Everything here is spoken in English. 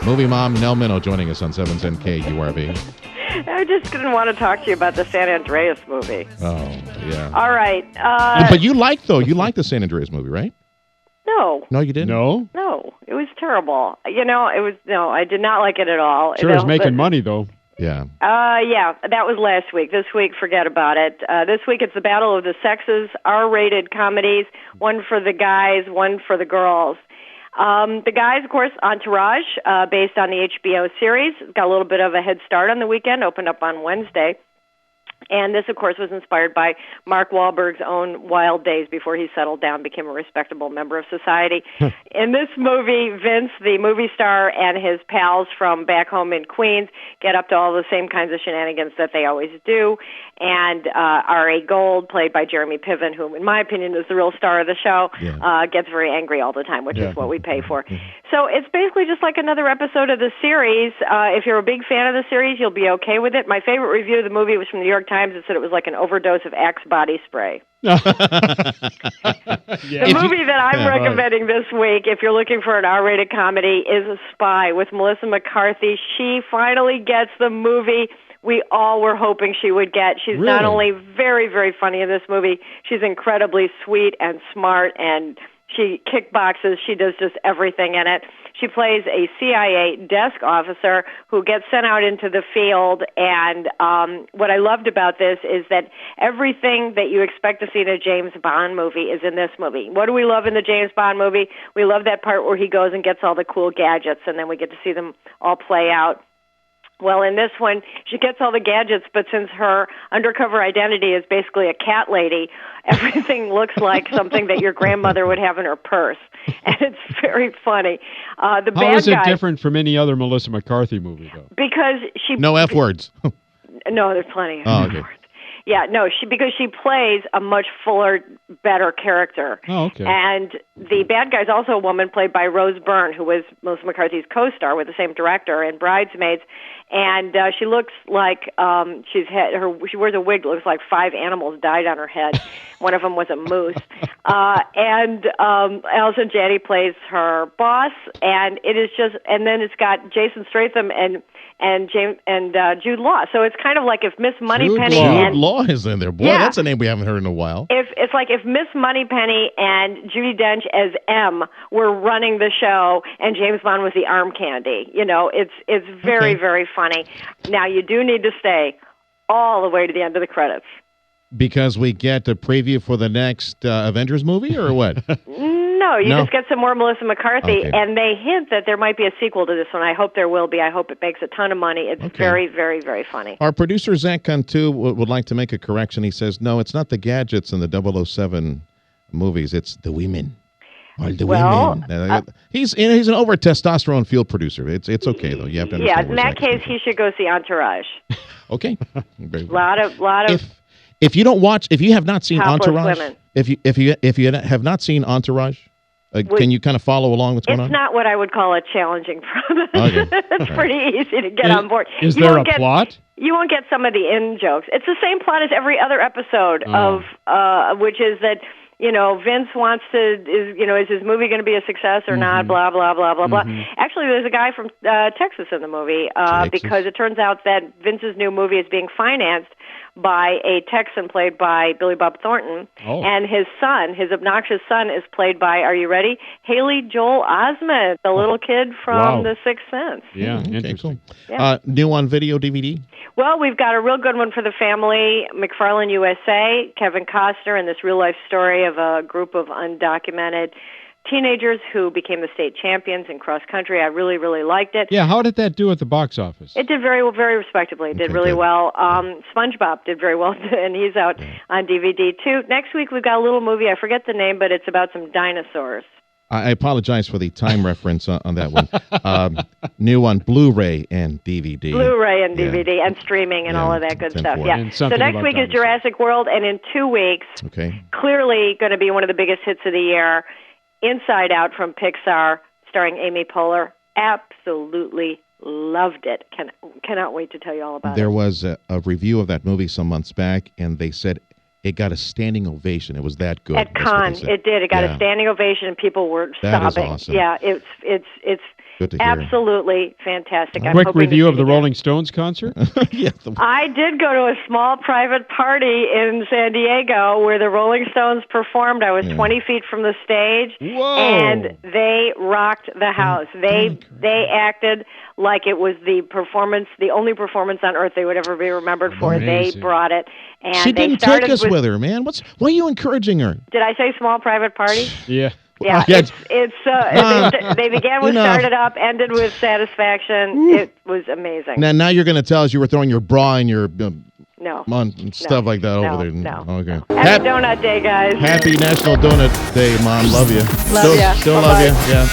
Movie mom Nell Minow joining us on 710 KURV. I just didn't want to talk to you about the San Andreas movie. Oh, yeah. All right. But you liked the San Andreas movie, right? No. No, you didn't? No, it was terrible. I did not like it at all. Sure, it's making money, though. Yeah. Yeah, that was last week. This week, forget about it. This week, it's the battle of the sexes, R-rated comedies, one for the guys, one for the girls. The guys, of course, Entourage, based on the HBO series, got a little bit of a head start on the weekend, opened up on Wednesday. And this, of course, was inspired by Mark Wahlberg's own wild days before he settled down, became a respectable member of society. In this movie, Vince, the movie star, and his pals from back home in Queens get up to all the same kinds of shenanigans that they always do. And R.A. Gold, played by Jeremy Piven, who, in my opinion, is the real star of the show, gets very angry all the time, which is what we pay for. So it's basically just like another episode of the series. If you're a big fan of the series, you'll be okay with it. My favorite review of the movie was from the New York Times. It said it was like an overdose of Axe body spray. The movie that I'm recommending this week, if you're looking for an R-rated comedy, is A Spy with Melissa McCarthy. She finally gets the movie we all were hoping she would get. She's not only very, very funny in this movie, she's incredibly sweet and smart, and she kickboxes. She does just everything in it. She plays a CIA desk officer who gets sent out into the field, and what I loved about this is that everything that you expect to see in a James Bond movie is in this movie. What do we love in the James Bond movie? We love that part where he goes and gets all the cool gadgets, and then we get to see them all play out. Well, in this one, she gets all the gadgets, but since her undercover identity is basically a cat lady, everything looks like something that your grandmother would have in her purse. And it's very funny. How is it different from any other Melissa McCarthy movie, though? Because she... No F words. No, there's plenty of F words. Yeah, no, because she plays a much fuller, better character. Oh, okay. And the bad guy's also a woman played by Rose Byrne, who was Melissa McCarthy's co-star with the same director in Bridesmaids. And she looks like she wears a wig that looks like 5 animals died on her head. One of them was a moose. And Allison Janney plays her boss, and it is just. And then it's got Jason Statham and Jude Law. So it's kind of like if Miss Moneypenny Jude Law is in there. Boy, that's a name we haven't heard in a while. It's like if Miss Moneypenny and Judi Dench as M were running the show and James Bond was the arm candy. You know, it's very, very funny. Now, you do need to stay all the way to the end of the credits. Because we get a preview for the next Avengers movie, or what? No, you just get some more Melissa McCarthy, and they hint that there might be a sequel to this one. I hope there will be. I hope it makes a ton of money. It's very, very, very funny. Our producer, Zach Cantu, would like to make a correction. He says, no, it's not the gadgets in the 007 movies. It's the women. Or the women. He's an over-testosterone field producer. It's okay, though. You have to understand. Yeah, in that case, he should go see Entourage. Okay. lot of If you have not seen Entourage, women. if you have not seen Entourage, can you kind of follow along what's going on? It's not what I would call a challenging premise. It's pretty easy to get on board. Is there a plot? You won't get some of the in-jokes. It's the same plot as every other episode of which is that, you know, Vince wants to, is his movie going to be a success or not, blah, blah, blah, blah, blah. Actually, there's a guy from Texas in the movie because it turns out that Vince's new movie is being financed by a Texan played by Billy Bob Thornton, and his son, his obnoxious son, is played by, are you ready, Haley Joel Osment, the little kid from The Sixth Sense. Yeah, interesting. Cool. Yeah. New on video DVD? Well, we've got a real good one for the family, McFarlane USA, Kevin Costner, and this real-life story of a group of undocumented teenagers who became the state champions in cross country. I really, really liked it. Yeah, how did that do at the box office? It did very, very respectably. It did really well. SpongeBob did very well, and he's out on DVD too. Next week we've got a little movie. I forget the name, but it's about some dinosaurs. I apologize for the time reference on that one. New on Blu-ray and DVD. Blu-ray and DVD and streaming and all of that good stuff. Yeah. So next week is Jurassic World, and in 2 weeks, clearly going to be one of the biggest hits of the year, Inside Out from Pixar, starring Amy Poehler. Absolutely loved it. Cannot wait to tell you all about it. There was a review of that movie some months back, and they said it got a standing ovation. It was that good. At Cannes, it did. It got a standing ovation, and people were sobbing. That is awesome. Yeah, it's Good to hear. Absolutely fantastic. I'm Quick hoping review to of the see it Rolling Stones concert. Yeah, I did go to a small private party in San Diego where the Rolling Stones performed. I was 20 feet from the stage, Whoa. and they rocked the house. They acted like it was the only performance on earth they would ever be remembered for. Amazing. They brought it, and she they didn't started take us with her, man. Why are you encouraging her? Did I say small private party? Yeah. Yeah, Yeah. they began with started up, ended with satisfaction. It was amazing. Now you're going to tell us you were throwing your bra in your No. stuff like that over there. No. Okay. Happy Donut Day, guys. Happy National Donut Day, Mom. Love you. Love ya. Still Bye-bye. love you. Yeah.